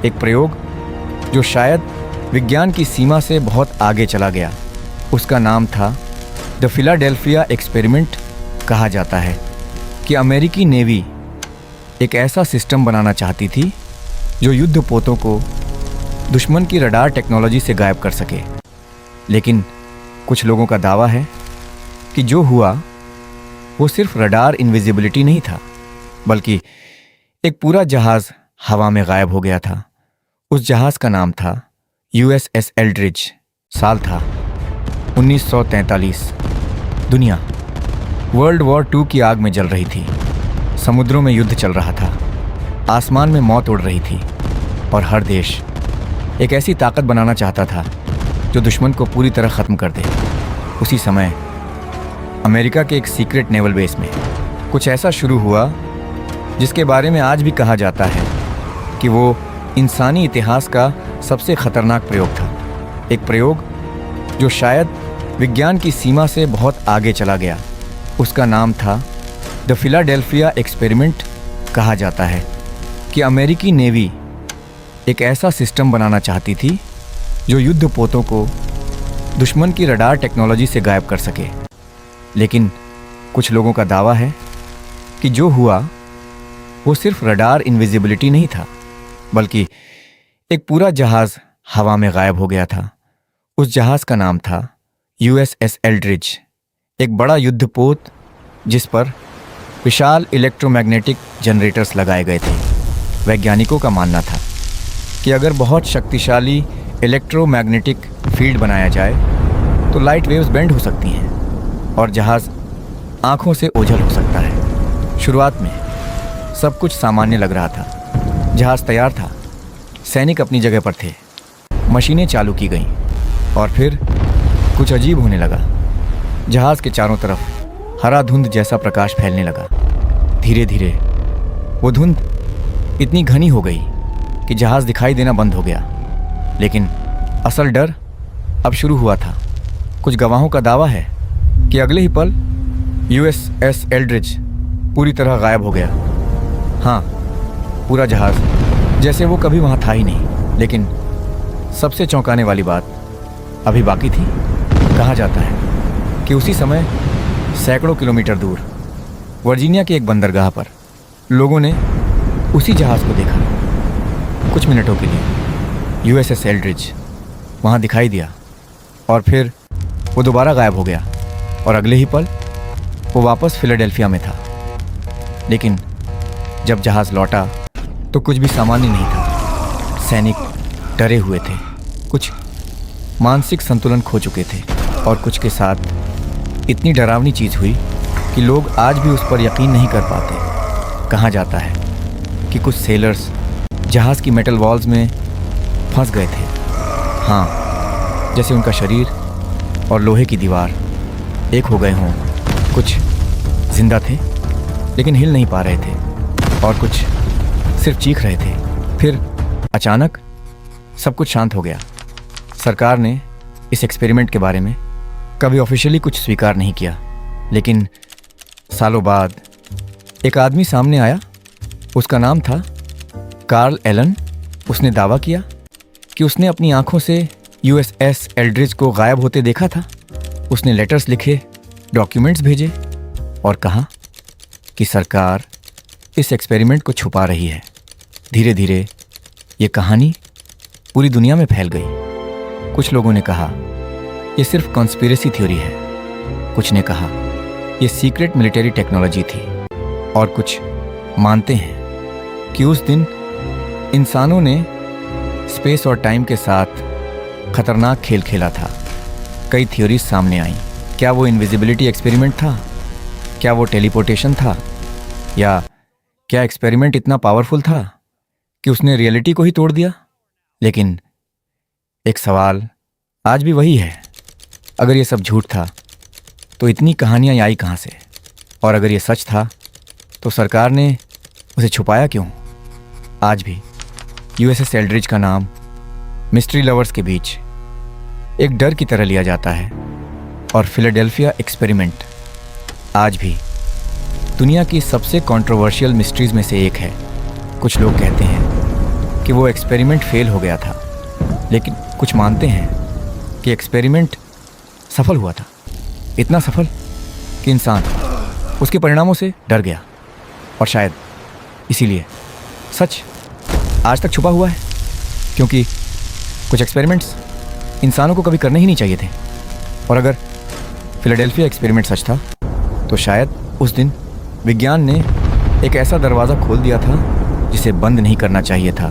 एक प्रयोग जो शायद विज्ञान की सीमा से बहुत आगे चला गया। उसका नाम था द फिलाडेल्फिया एक्सपेरिमेंट। कहा जाता है कि अमेरिकी नेवी एक ऐसा सिस्टम बनाना चाहती थी जो युद्धपोतों को दुश्मन की रडार टेक्नोलॉजी से गायब कर सके। लेकिन कुछ लोगों का दावा है कि जो हुआ वो सिर्फ रडार इनविजिबिलिटी नहीं था, बल्कि एक पूरा जहाज हवा में गायब हो गया था। उस जहाज का नाम था USS एल्ड्रिज। साल था 1943। दुनिया वर्ल्ड वॉर 2 की आग में जल रही थी। समुद्रों में युद्ध चल रहा था, आसमान में मौत उड़ रही थी और हर देश एक ऐसी ताकत बनाना चाहता था जो दुश्मन को पूरी तरह ख़त्म कर दे। उसी समय अमेरिका के एक सीक्रेट नेवल बेस में कुछ ऐसा शुरू हुआ जिसके बारे में आज भी कहा जाता है कि वो इंसानी इतिहास का सबसे खतरनाक प्रयोग था। एक प्रयोग जो शायद विज्ञान की सीमा से बहुत आगे चला गया। उसका नाम था द फिलाडेल्फिया एक्सपेरिमेंट। कहा जाता है कि अमेरिकी नेवी एक ऐसा सिस्टम बनाना चाहती थी जो युद्धपोतों को दुश्मन की रडार टेक्नोलॉजी से गायब कर सके। लेकिन कुछ लोगों का दावा है कि जो हुआ वो सिर्फ रडार इनविजिबिलिटी नहीं था, बल्कि एक पूरा जहाज हवा में गायब हो गया था। उस जहाज का नाम था USS एल्ड्रिज, एक बड़ा युद्धपोत जिस पर विशाल इलेक्ट्रोमैग्नेटिक जनरेटर्स लगाए गए थे। वैज्ञानिकों का मानना था कि अगर बहुत शक्तिशाली इलेक्ट्रोमैग्नेटिक फील्ड बनाया जाए तो लाइट वेव्स बेंड हो सकती हैं और जहाज़ आँखों से ओझल हो सकता है। शुरुआत में सब कुछ सामान्य लग रहा था। जहाज़ तैयार था, सैनिक अपनी जगह पर थे, मशीनें चालू की गईं और फिर कुछ अजीब होने लगा। जहाज़ के चारों तरफ हरा धुंध जैसा प्रकाश फैलने लगा। धीरे धीरे वो धुंध इतनी घनी हो गई कि जहाज़ दिखाई देना बंद हो गया। लेकिन असल डर अब शुरू हुआ था। कुछ गवाहों का दावा है कि अगले ही पल USS एल्ड्रिज पूरी तरह गायब हो गया। हाँ, पूरा जहाज़ जैसे वो कभी वहाँ था ही नहीं। लेकिन सबसे चौंकाने वाली बात अभी बाकी थी। कहा जाता है कि उसी समय सैकड़ों किलोमीटर दूर वर्जीनिया के एक बंदरगाह पर लोगों ने उसी जहाज़ को देखा। कुछ मिनटों के लिए USS एल्ड्रिज वहाँ दिखाई दिया और फिर वो दोबारा गायब हो गया और अगले ही पल वो वापस फिलाडेल्फिया में था। लेकिन जब जहाज़ लौटा तो कुछ भी सामान्य नहीं था। सैनिक डरे हुए थे, कुछ मानसिक संतुलन खो चुके थे और कुछ के साथ इतनी डरावनी चीज़ हुई कि लोग आज भी उस पर यकीन नहीं कर पाते। कहा जाता है कि कुछ सेलर्स जहाज़ की मेटल वॉल्स में फंस गए थे। हाँ, जैसे उनका शरीर और लोहे की दीवार एक हो गए हों। कुछ जिंदा थे लेकिन हिल नहीं पा रहे थे और कुछ सिर्फ चीख रहे थे। फिर अचानक सब कुछ शांत हो गया। सरकार ने इस एक्सपेरिमेंट के बारे में कभी ऑफिशियली कुछ स्वीकार नहीं किया, लेकिन सालों बाद एक आदमी सामने आया। उसका नाम था कार्ल एलन। उसने दावा किया कि उसने अपनी आंखों से USS एल्ड्रिज को गायब होते देखा था। उसने लेटर्स लिखे, डॉक्यूमेंट्स भेजे और कहा कि सरकार इस एक्सपेरिमेंट को छुपा रही है। धीरे धीरे ये कहानी पूरी दुनिया में फैल गई। कुछ लोगों ने कहा ये सिर्फ कॉन्स्पिरेसी थ्योरी है, कुछ ने कहा ये सीक्रेट मिलिट्री टेक्नोलॉजी थी और कुछ मानते हैं कि उस दिन इंसानों ने स्पेस और टाइम के साथ खतरनाक खेल खेला था। कई थ्योरीज सामने आईं। क्या वो इनविजिबिलिटी एक्सपेरिमेंट था? क्या वो टेलीपोर्टेशन था? या क्या एक्सपेरिमेंट इतना पावरफुल था कि उसने रियलिटी को ही तोड़ दिया? लेकिन एक सवाल आज भी वही है, अगर ये सब झूठ था तो इतनी कहानियाँ आई कहाँ से? और अगर ये सच था तो सरकार ने उसे छुपाया क्यों? आज भी USS एल्ड्रिज का नाम मिस्ट्री लवर्स के बीच एक डर की तरह लिया जाता है और फिलाडेल्फिया एक्सपेरिमेंट आज भी दुनिया की सबसे कंट्रोवर्शियल मिस्ट्रीज में से एक है। कुछ लोग कहते हैं कि वो एक्सपेरिमेंट फेल हो गया था, लेकिन कुछ मानते हैं कि एक्सपेरिमेंट सफल हुआ था। इतना सफल कि इंसान उसके परिणामों से डर गया, और शायद इसीलिए सच आज तक छुपा हुआ है, क्योंकि कुछ एक्सपेरिमेंट्स इंसानों को कभी करने ही नहीं चाहिए थे। और अगर फिलाडेल्फिया एक्सपेरिमेंट सच था तो शायद उस दिन विज्ञान ने एक ऐसा दरवाज़ा खोल दिया था जिसे बंद नहीं करना चाहिए था।